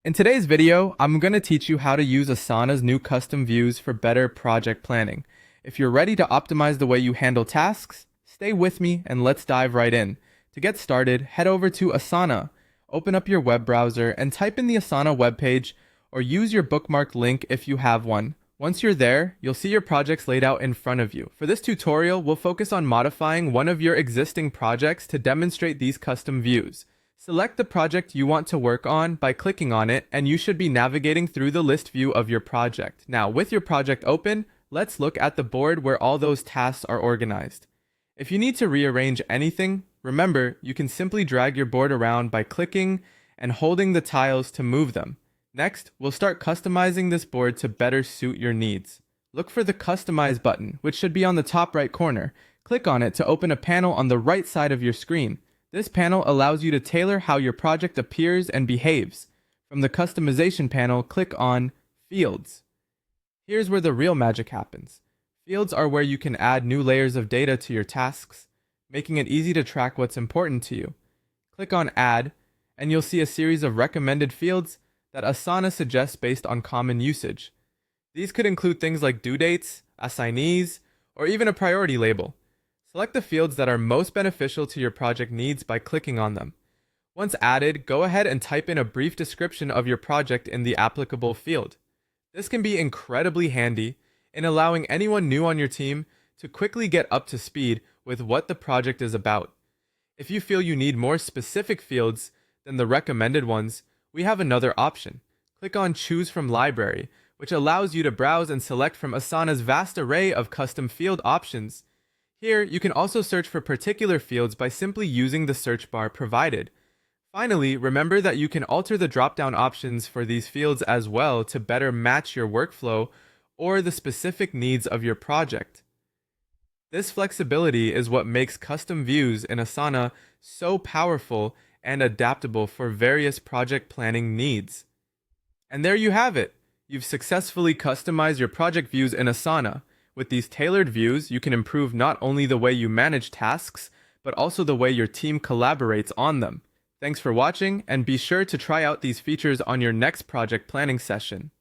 In today's video, I'm going to teach you how to use Asana's new custom views for better project planning. If you're ready to optimize the way you handle tasks, stay with me and let's dive right in. To get started, head over to Asana, open up your web browser and type in the Asana webpage or use your bookmarked link if you have one. Once you're there, you'll see your projects laid out in front of you. For this tutorial, we'll focus on modifying one of your existing projects to demonstrate these custom views. Select the project you want to work on by clicking on it, and you should be navigating through the list view of your project. Now, with your project open, let's look at the board where all those tasks are organized. If you need to rearrange anything, remember, you can simply drag your board around by clicking and holding the tiles to move them. Next, we'll start customizing this board to better suit your needs. Look for the Customize button, which should be on the top right corner. Click on it to open a panel on the right side of your screen. This panel allows you to tailor how your project appears and behaves. From the Customization panel, click on Fields. Here's where the real magic happens. Fields are where you can add new layers of data to your tasks, making it easy to track what's important to you. Click on Add, and you'll see a series of recommended fields that Asana suggests based on common usage. These could include things like due dates, Asana'S, or even a priority label. Select the fields that are most beneficial to your project needs by clicking on them. Once added, go ahead and type in a brief description of your project in the applicable field. This can be incredibly handy in allowing anyone new on your team to quickly get up to speed with what the project is about. If you feel you need more specific fields than the recommended ones, we have another option. Click on Choose from Library, which allows you to browse and select from Asana's vast array of custom field options. Here, you can also search for particular fields by simply using the search bar provided. Finally, remember that you can alter the drop-down options for these fields as well to better match your workflow or the specific needs of your project. This flexibility is what makes custom views in Asana so powerful and adaptable for various project planning needs. And there you have it! You've successfully customized your project views in Asana. With these tailored views, you can improve not only the way you manage tasks, but also the way your team collaborates on them. Thanks for watching, and be sure to try out these features on your next project planning session.